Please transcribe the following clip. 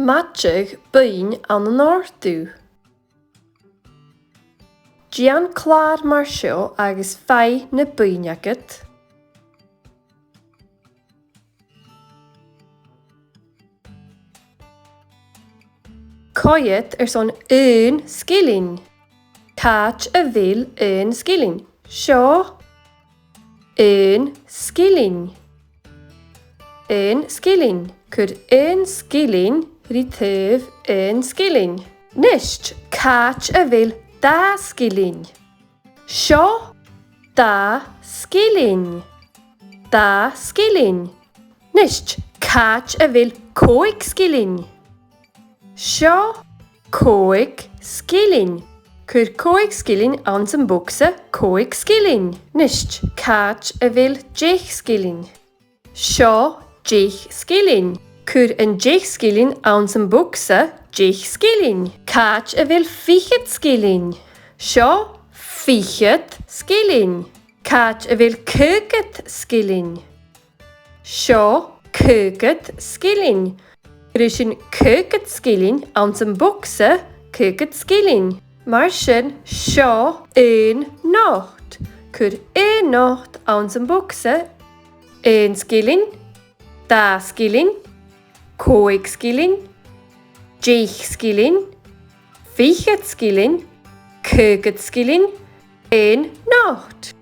Matchig buin an an orthu. Gian clár mar seo agus fai na buin agat. Coiet son skilling. Catch a vil skilling. Seo skilling. Skilling. Could skilling retrieve skilling. Nicht catch a vil da skilling. Seo da skilling. Da skilling. Nicht catch a vil coig skilling. Seo coig skilling. Could coig skilling an some bukse coig skilling. Nicht catch a vil jich skilling. Seo jich skilling. Could an jich skilling an some bukse jich skilling. Catch a vil fichet skilling. Seo fichet skilling. Catch a vil köket skilling. Seo köket skilling. Rushin köket skilling an some bukse köket skilling. Marschen seo nacht. Could nacht an some bukse skilling. Da skilling. Coig skilling. Jich skilling. Fichet skilling. Köket skilling. Nacht.